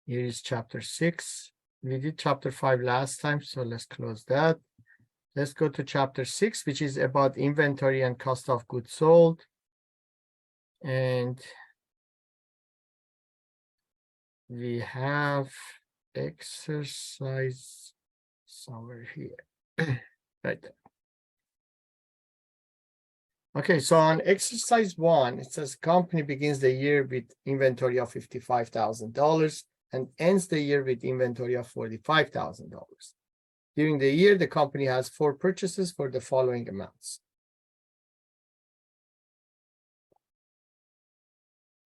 Here is chapter 6. We did chapter 5 last time, so let's close that. Let's go to chapter 6, which is about inventory and cost of goods sold. And we have exercise somewhere here. Right there. Okay, so on exercise 1, it says company begins the year with inventory of $55,000 and ends the year with inventory of $45,000. During the year, the company has 4 purchases for the following amounts.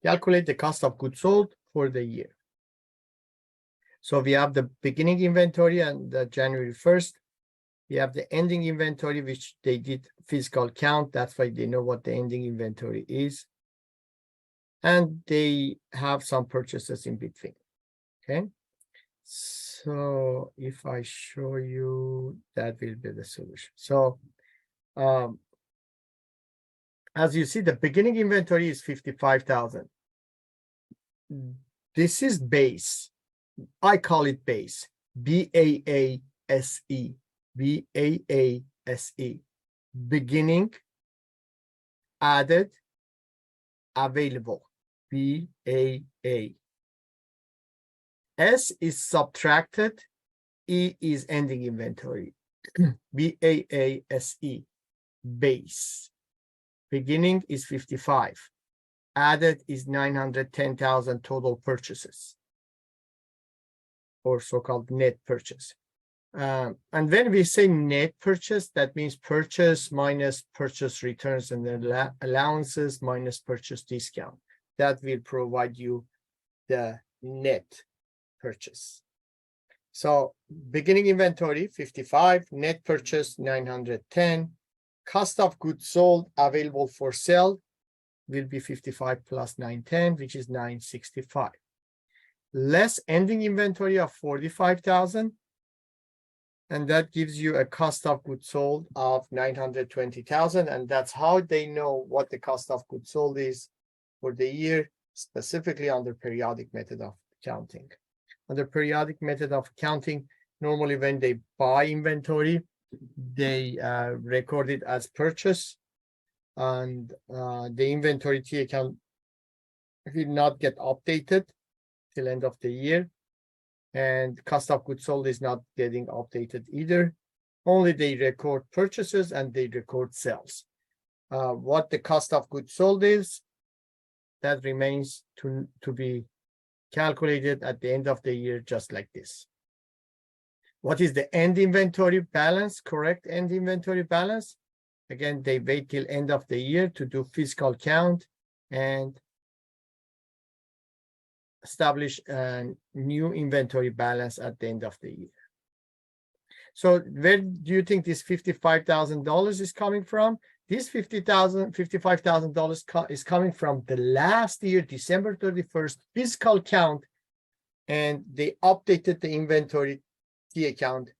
Calculate the cost of goods sold for the year. So we have the beginning inventory on the January 1st. We have the ending inventory, which they did physical count. That's why they know what the ending inventory is. And they have some purchases in between. Okay. So if I show you, that will be the solution. So as you see, the beginning inventory is 55,000. This is base. I call it base. B-A-A-S-E. B-A-A-S-E. Beginning, added, available. B-A-A. S is subtracted. E is ending inventory. B-A-A-S-E. Base. Beginning is 55. Added is 910,000 total purchases, or so-called net purchase. And when we say net purchase, that means purchase minus purchase returns and then allowances minus purchase discount. That will provide you the net purchase. So beginning inventory 55, net purchase 910, cost of goods sold available for sale will be 55 plus 910, which is 965. Less ending inventory of 45,000, and that gives you a cost of goods sold of 920,000, and that's how they know what the cost of goods sold is for the year, specifically under periodic method of accounting. Under periodic method of accounting, normally when they buy inventory, they record it as purchase, and the inventory T account will not get updated till end of the year, and cost of goods sold is not getting updated either. Only they record purchases and they record sales. What the cost of goods sold is, that remains to be calculated at the end of the year, just like this. What is the end inventory balance? Correct end inventory balance. Again, they wait till end of the year to do physical count and establish a new inventory balance at the end of the year. So where do you think this $55,000 is coming from? This $55,000 is coming from the last year, December 31st, physical count, and they updated the inventory T account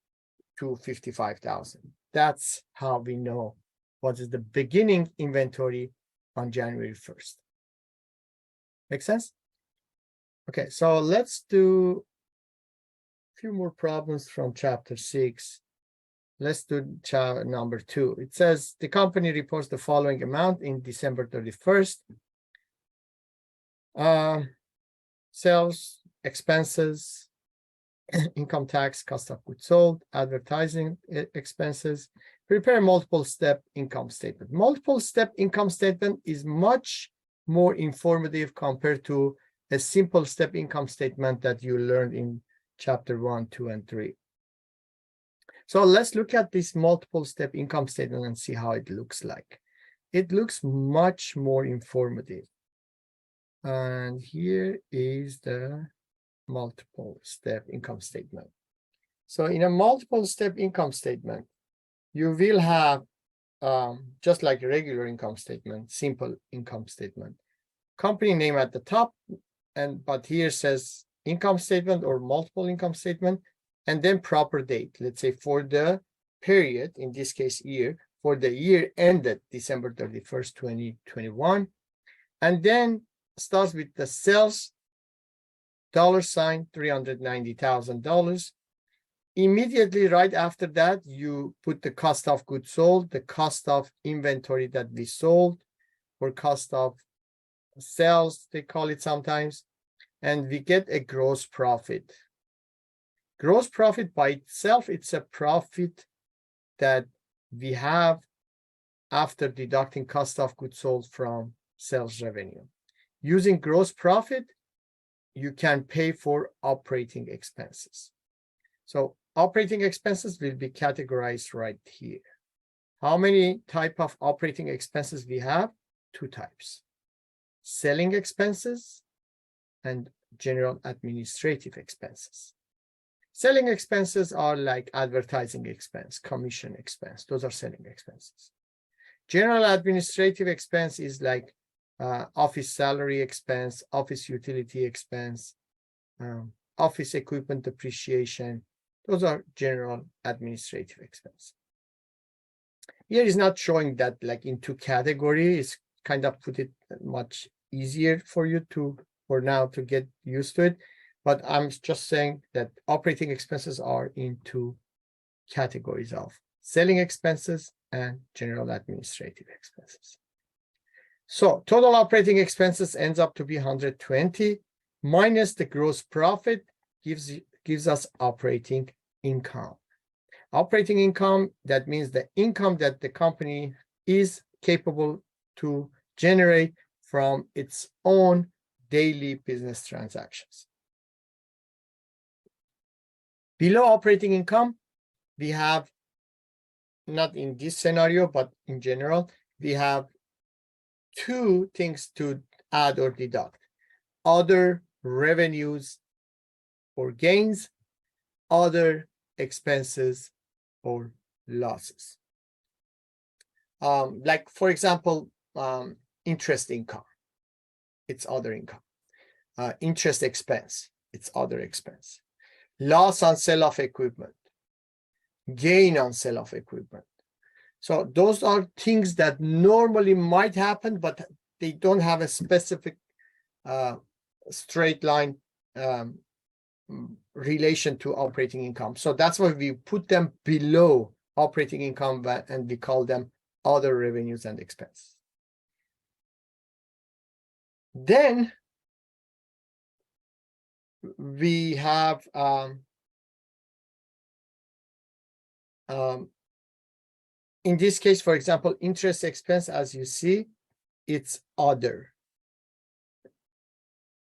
to 55,000. That's how we know what is the beginning inventory on January 1st. Make sense? Okay, so let's do a few more problems from chapter 6. Let's do number 2. It says the company reports the following amount in December 31st. Sales, expenses, income tax, cost of goods sold, advertising expenses. Prepare multiple step income statement. Multiple step income statement is much more informative compared to a simple step income statement that you learned in chapter 1, 2, and 3. So let's look at this multiple step income statement and see how it looks like. It looks much more informative. And here is the multiple step income statement. So in a multiple step income statement, you will have just like a regular income statement, simple income statement, company name at the top, but here says income statement or multiple income statement, and then proper date. Let's say for the period, in this case year, for the year ended December 31st, 2021, and then starts with the sales $390,000. Immediately right after that, you put the cost of goods sold, the cost of inventory that we sold, or cost of sales, they call it sometimes, and we get a gross profit. Gross profit by itself, it's a profit that we have after deducting cost of goods sold from sales revenue. Using gross profit, you can pay for operating expenses. So operating expenses will be categorized right here. How many type of operating expenses we have? Two types: selling expenses and general administrative expenses. Selling expenses are like advertising expense, commission expense. Those are selling expenses. General administrative expense is like office salary expense, office utility expense, office equipment depreciation. Those are general administrative expense. Here is not showing that like in two categories. It's kind of put it much easier for you to, for now, to get used to it. But I'm just saying that operating expenses are in two categories of selling expenses and general administrative expenses. So total operating expenses ends up to be 120 minus the gross profit gives us operating income. Operating income, that means the income that the company is capable to generate from its own daily business transactions. Below operating income, we have, not in this scenario, but in general, we have two things to add or deduct: other revenues or gains, other expenses or losses. Like, for example, interest income, it's other income. Interest expense, it's other expense. Loss on sale of equipment, gain on sale of equipment. So those are things that normally might happen, but they don't have a specific straight line relation to operating income. So that's why we put them below operating income, and we call them other revenues and expenses. Then we have in this case, for example, interest expense, as you see, it's other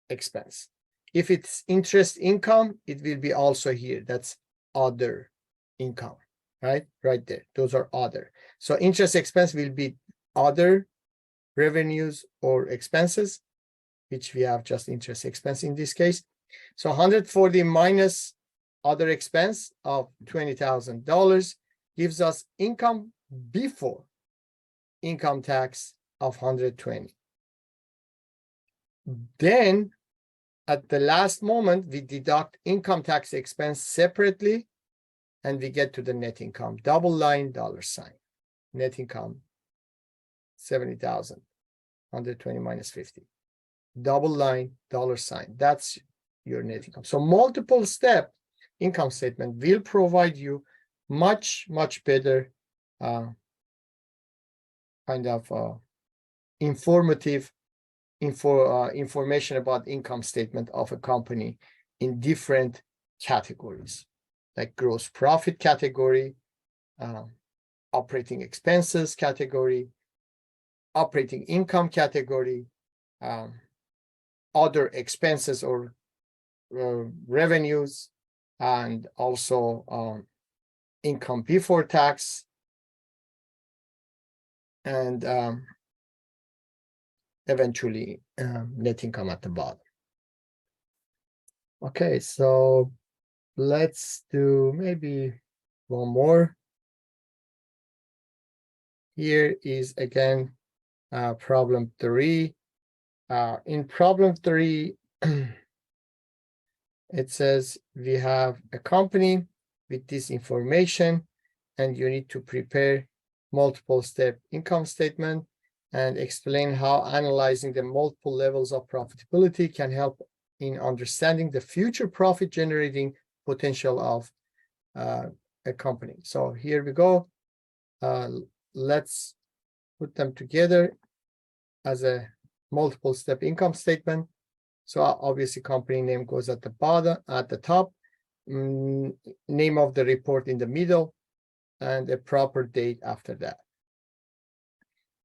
expense. If it's interest income, it will be also here. That's other income, right? Right there. Those are other. So interest expense will be other revenues or expenses, which we have just interest expense in this case. So 140 minus other expense of $20,000 gives us income before income tax of 120. Then at the last moment, we deduct income tax expense separately, and we get to the net income, double line, dollar sign. Net income, 70,000, 120 minus 50. Double line, dollar sign. That's your net income. So multiple step income statement will provide you much better kind of informative information about income statement of a company in different categories, like gross profit category, operating expenses category, operating income category, other expenses or revenues, and also income before tax, and eventually net income at the bottom. Okay, so let's do maybe one more. Here is again problem 3. In problem 3, it says we have a company with this information, and you need to prepare multiple step income statement and explain how analyzing the multiple levels of profitability can help in understanding the future profit generating potential of a company. So here we go. Let's put them together as a multiple step income statement. So obviously company name goes at the bottom, at the top, name of the report in the middle, and a proper date after that.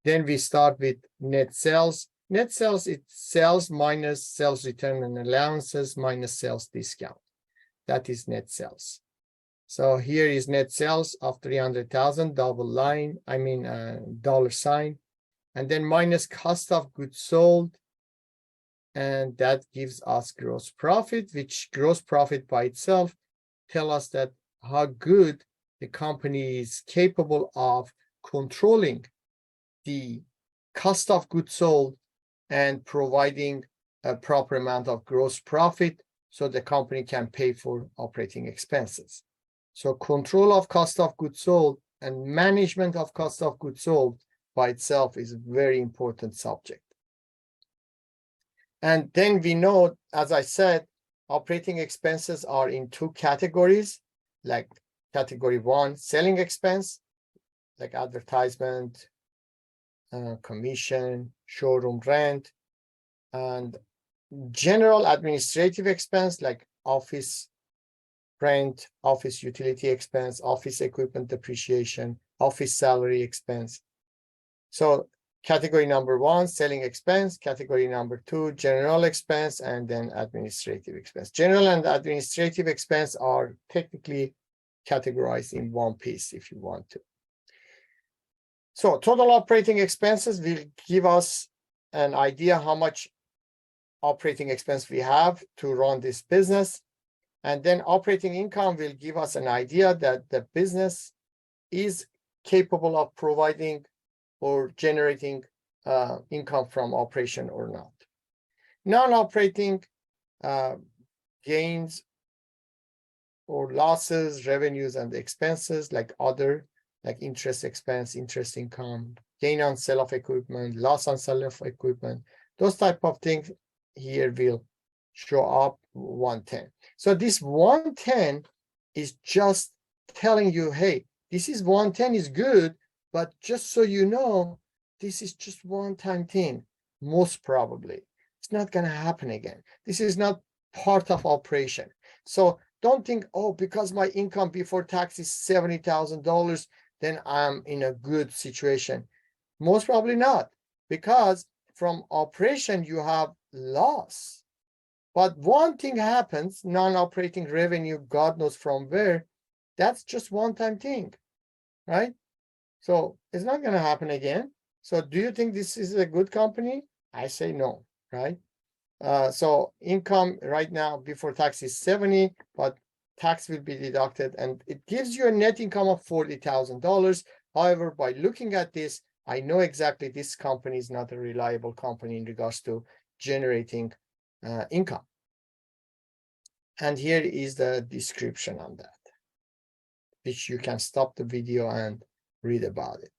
Then we start with net sales. Net sales, it's sales minus sales return and allowances minus sales discount. That is net sales. So here is net sales of 300,000, double line, dollar sign, and then minus cost of goods sold. And that gives us gross profit, which gross profit by itself tell us that how good the company is capable of controlling the cost of goods sold and providing a proper amount of gross profit so the company can pay for operating expenses. So control of cost of goods sold and management of cost of goods sold by itself is a very important subject. And then we know, as I said, operating expenses are in two categories, like category one, selling expense, like advertisement, commission, showroom rent, and general administrative expense, like office rent, office utility expense, office equipment depreciation, office salary expense. So category number one, selling expense. Category number two, general expense, and then administrative expense. General and administrative expense are technically categorized in one piece if you want to. So total operating expenses will give us an idea how much operating expense we have to run this business. And then operating income will give us an idea that the business is capable of providing or generating income from operation or not. Non-operating gains or losses, revenues, and expenses like other, like interest expense, interest income, gain on sale of equipment, loss on sale of equipment, those type of things here will show up 110. So this 110 is just telling you, hey, this is 110 is good, but just so you know, this is just one-time thing, most probably. It's not going to happen again. This is not part of operation. So don't think, oh, because my income before tax is $70,000, then I'm in a good situation. Most probably not, because from operation, you have loss. But one thing happens, non-operating revenue, God knows from where, that's just one-time thing, right? So it's not going to happen again. So do you think this is a good company? I say no, right? So income right now before tax is 70, but tax will be deducted, and it gives you a net income of $40,000. However, by looking at this, I know exactly this company is not a reliable company in regards to generating income. And here is the description on that, which you can stop the video and read about it.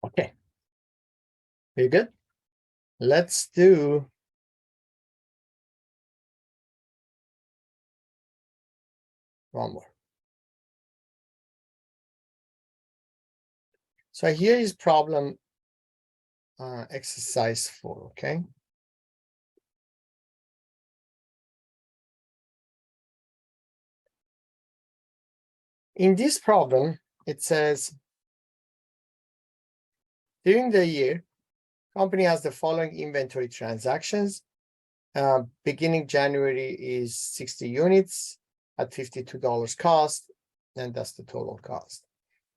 Okay, very good. Let's do one more. So here is problem exercise 4, okay? In this problem, it says, during the year, company has the following inventory transactions. Beginning January is 60 units at $52 cost, and that's the total cost.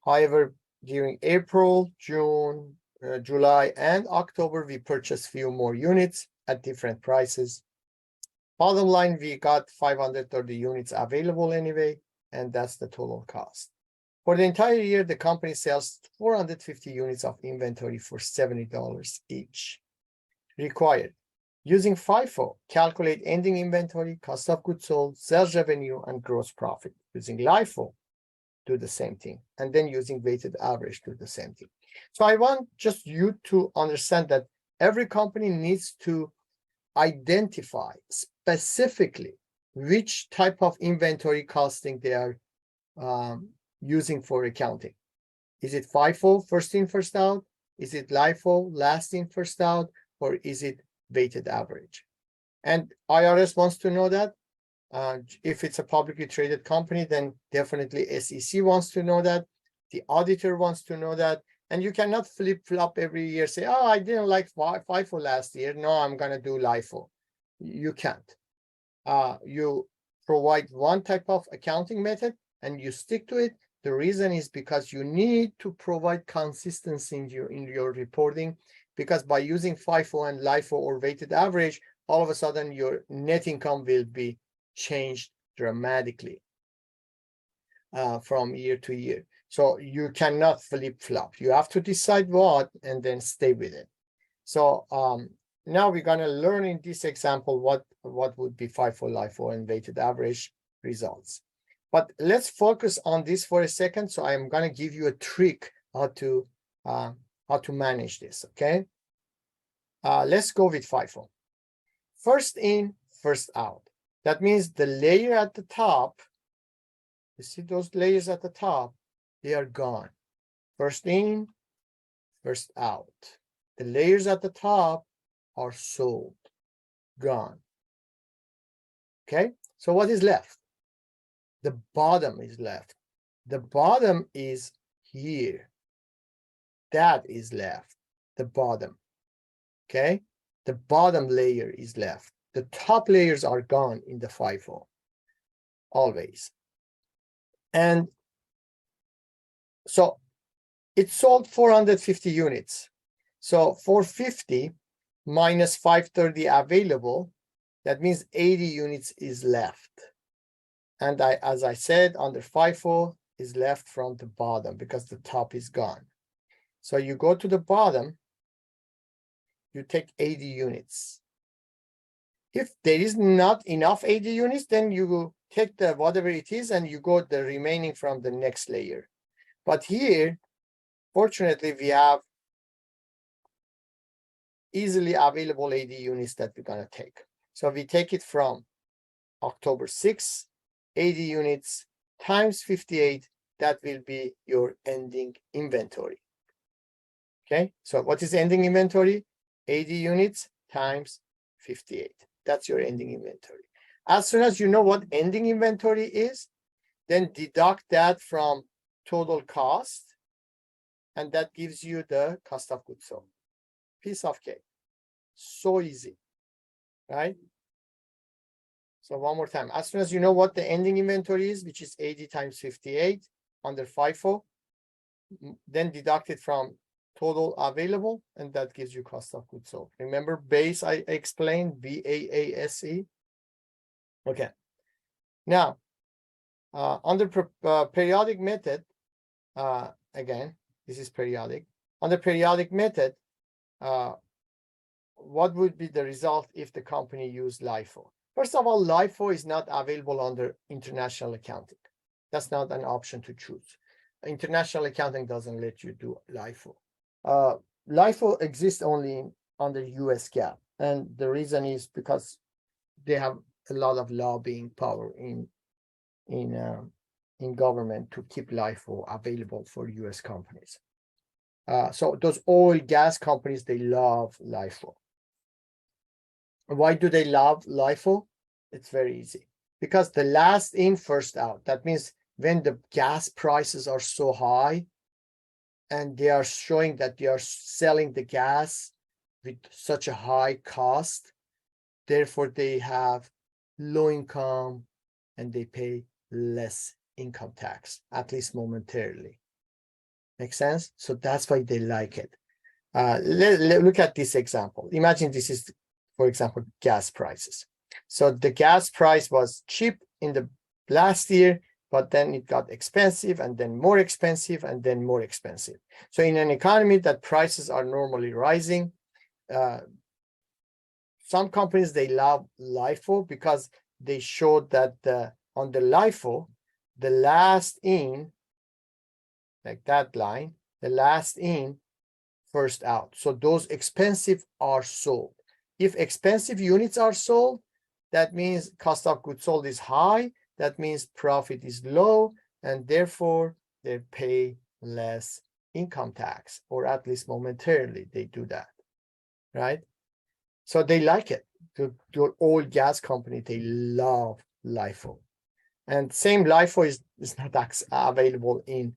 However, during April, June, July, and October, we purchased few more units at different prices. Bottom line, we got 530 units available anyway, and that's the total cost. For the entire year, the company sells 450 units of inventory for $70 each. Required Using FIFO, calculate ending inventory, cost of goods sold, sales revenue, and gross profit. Using LIFO, do the same thing. And then using weighted average, do the same thing. So I want just you to understand that every company needs to identify specifically which type of inventory costing they are using for accounting. Is it FIFO, first in, first out? Is it LIFO, last in, first out? Or is it weighted average? And IRS wants to know that. If it's a publicly traded company, then definitely SEC wants to know that. The auditor wants to know that. And you cannot flip-flop every year, say, oh, I didn't like FIFO last year. No, I'm going to do LIFO. You can't. You provide one type of accounting method and you stick to it. The reason is because you need to provide consistency in your reporting, because by using FIFO and LIFO or weighted average, all of a sudden your net income will be changed dramatically from year to year. So you cannot flip-flop. You have to decide what and then stay with it. So now we're going to learn in this example what would be FIFO, LIFO, and weighted average results. But let's focus on this for a second. So I'm going to give you a trick how to manage this. Okay. Let's go with FIFO. First in, first out. That means the layer at the top, you see those layers at the top, they are gone. First in, first out. The layers at the top are sold, gone. Okay, so what is left? The bottom is left. The bottom is here. That is left, the bottom. Okay, the bottom layer is left. The top layers are gone in the FIFO, always. And so it sold 450 units. So 450 minus 530 available, that means 80 units is left. And as I said, under FIFO is left from the bottom because the top is gone. So you go to the bottom, you take 80 units. If there is not enough 80 units, then you take the whatever it is and you go the remaining from the next layer. But here, fortunately, we have easily available 80 units that we're going to take. So we take it from October 6, 80 units times 58, that will be your ending inventory. Okay, so what is ending inventory? 80 units times 58. That's your ending inventory. As soon as you know what ending inventory is, then deduct that from total cost, and that gives you the cost of goods sold. Piece of cake. So easy, right? So one more time. As soon as you know what the ending inventory is, which is 80 times 58 under FIFO, then deduct it from total available, and that gives you cost of goods sold. Remember base I explained, BAASE? Okay. Now, under periodic method, again, this is periodic. Under periodic method, what would be the result if the company used LIFO? First of all, LIFO is not available under international accounting. That's not an option to choose. International accounting doesn't let you do LIFO. LIFO exists only under US GAAP. And the reason is because they have a lot of lobbying power in government to keep LIFO available for US companies. So those oil gas companies, they love LIFO. Why do they love LIFO? It's very easy. Because the last in, first out. That means when the gas prices are so high and they are showing that they are selling the gas with such a high cost, therefore they have low income and they pay less income tax, at least momentarily. Make sense? So that's why they like it. Look at this example. Imagine this is, for example, gas prices. So the gas price was cheap in the last year, but then it got expensive and then more expensive and then more expensive. So in an economy that prices are normally rising, some companies, they love LIFO because they showed that on the LIFO, the last in, like that line, the last in, first out. So those expensive are sold. If expensive units are sold, that means cost of goods sold is high. That means profit is low, and therefore they pay less income tax, or at least momentarily they do that, right? So they like it. The oil gas company, they love LIFO. And same LIFO is not available in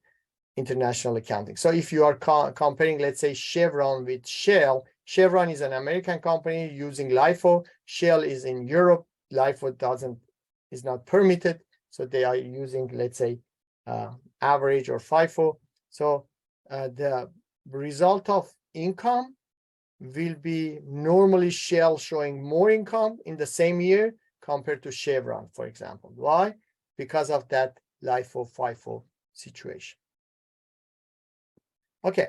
international accounting. So if you are comparing, let's say, Chevron with Shell, Chevron is an American company using LIFO. Shell is in Europe. LIFO is not permitted. So they are using, let's say, average or FIFO. So the result of income will be normally Shell showing more income in the same year compared to Chevron, for example. Why? Because of that LIFO, FIFO situation. Okay.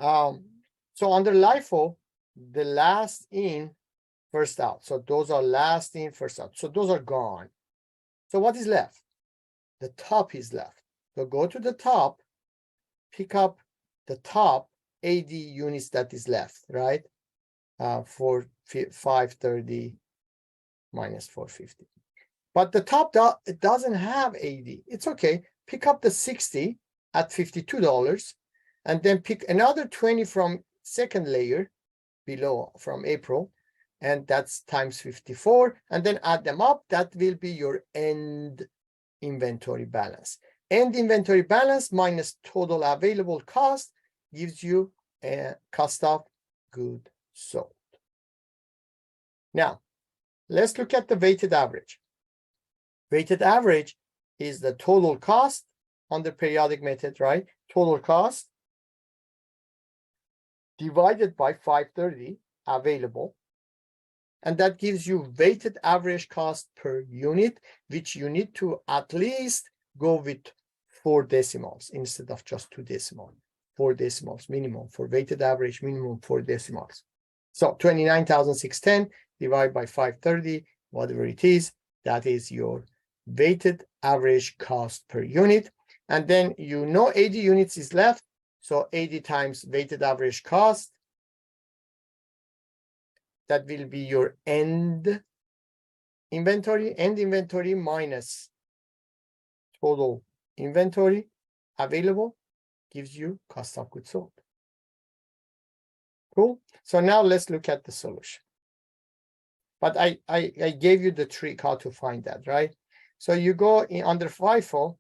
So under LIFO, the last in, first out. So those are last in, first out. So those are gone. So what is left? The top is left. So go to the top, pick up the top 80 units that is left, right? For 530 minus 450. But the top, it doesn't have 80. It's okay. Pick up the 60 at $52 and then pick another 20 from second layer below from April. And that's times 54. And then add them up. That will be your end inventory balance. End inventory balance minus total available cost gives you a cost of goods sold. Now, let's look at the weighted average. Weighted average is the total cost on the periodic method, right? Total cost divided by 530 available. And that gives you weighted average cost per unit, which you need to at least go with 4 decimals instead of just 2 decimals. 4 decimals minimum for weighted average, minimum 4 decimals. So 29,610 divided by 530, whatever it is, that is your weighted average cost per unit. And then 80 units is left. So 80 times weighted average cost, that will be your end inventory. End inventory minus total inventory available gives you cost of goods sold. Cool. So now let's look at the solution. But I gave you the trick how to find that, right? So you go in under FIFO,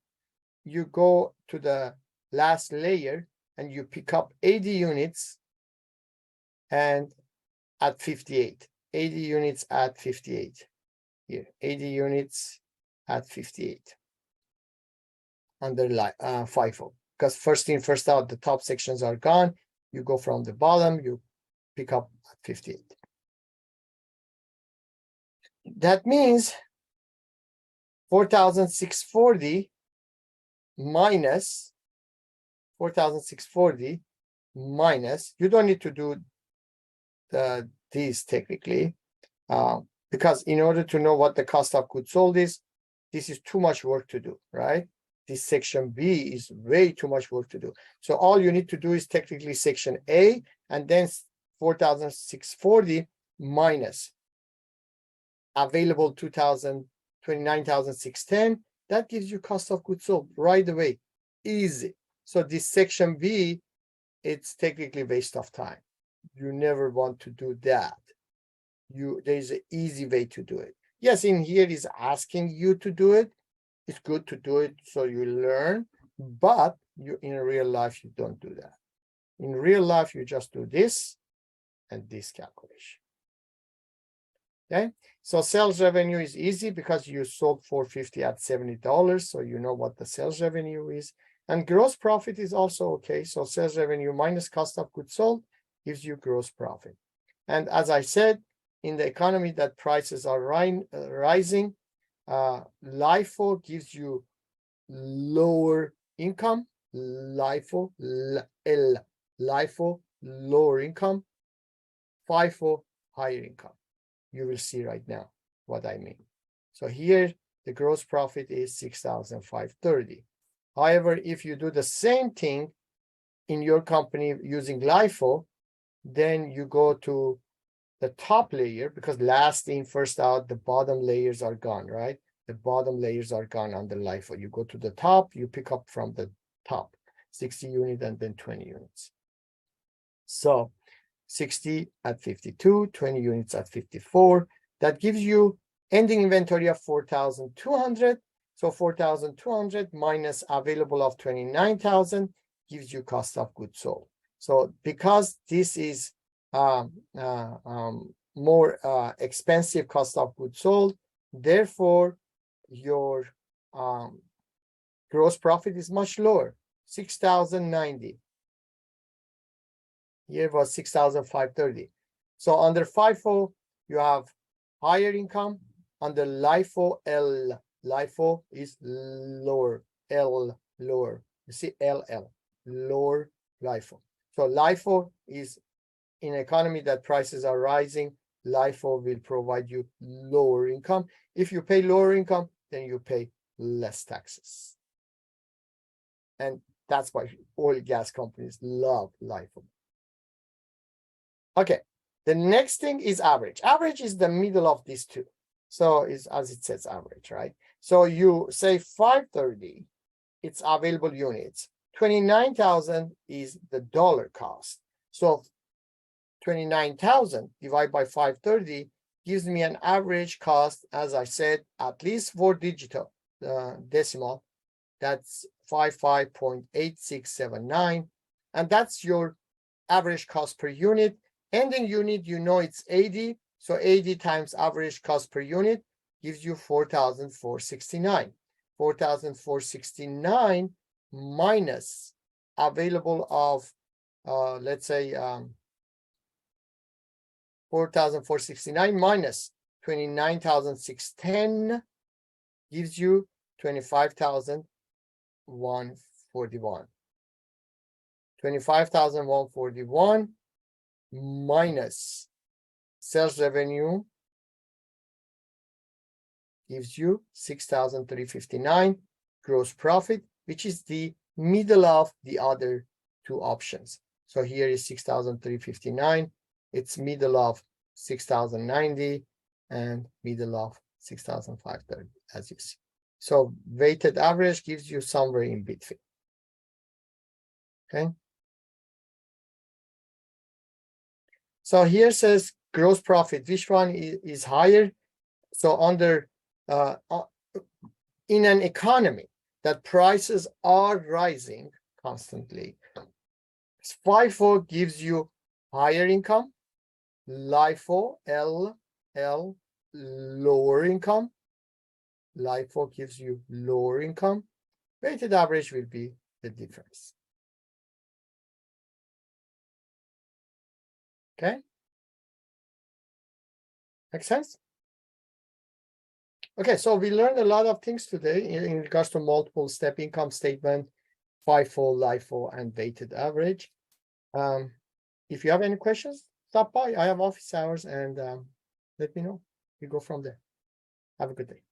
you go to the last layer and you pick up 80 units and at 58. 80 units at 58. Here, 80 units at 58 under FIFO. Because first in, first out, the top sections are gone. You go from the bottom, you pick up at 58. That means 4,640 minus 4,640 minus, you don't need to do these technically, because in order to know what the cost of goods sold is, this is too much work to do, right? This section B is way too much work to do. So all you need to do is technically section A, and then 4,640 minus available 29,610. That gives you cost of goods sold right away. Easy. So this section B, it's technically waste of time. You never want to do that. There's an easy way to do it. Yes, in here is asking you to do it. It's good to do it so you learn, but in real life, you don't do that. In real life, you just do this and this calculation. Okay, so sales revenue is easy because you sold 450 at $70, so you know what the sales revenue is. And gross profit is also okay. So sales revenue minus cost of goods sold gives you gross profit. And as I said, in the economy that prices are rising, LIFO gives you lower income. LIFO, LIFO, lower income. FIFO, higher income. you will see right now what I mean. So here, the gross profit is 6,530. However, if you do the same thing in your company using LIFO, then you go to the top layer, because last in, first out, the bottom layers are gone, right? The bottom layers are gone on the LIFO. You go to the top, you pick up from the top, 60 units and then 20 units. So 60 at 52, 20 units at 54. That gives you ending inventory of 4,200. So 4,200 minus available of 29,000 gives you cost of goods sold. So because this is more expensive cost of goods sold, therefore your gross profit is much lower, 6,090. Here was 6,530. So under FIFO, you have higher income. Under LIFO, LIFO is lower, L lower. You see LL, lower LIFO. So LIFO is in an economy that prices are rising, LIFO will provide you lower income. If you pay lower income, then you pay less taxes. And that's why oil and gas companies love LIFO. Okay, the next thing is average. Average is the middle of these two. So is as it says average, right? So you say 530, it's available units. 29,000 is the dollar cost. So 29,000 divided by 530 gives me an average cost, as I said, at least 4 digital decimal. That's 55.8679. And that's your average cost per unit. Ending unit, you know it's 80. So 80 times average cost per unit gives you 4,469. 4,469 minus available of, let's say, 4,469 minus 29,610 gives you 25,141. 25,141 minus sales revenue gives you 6,359 gross profit, which is the middle of the other two options. So here is 6,359. It's middle of 6,090 and middle of 6,530, as you see. So weighted average gives you somewhere in between. Okay. So here says gross profit. Which one is higher? So under in an economy that prices are rising constantly, FIFO gives you higher income. LIFO, L, lower income. LIFO gives you lower income. Weighted average will be the difference. Okay? Make sense? Okay, so we learned a lot of things today in regards to multiple step income statement, FIFO, LIFO, and weighted average. If you have any questions, stop by. I have office hours and let me know. We go from there. Have a good day.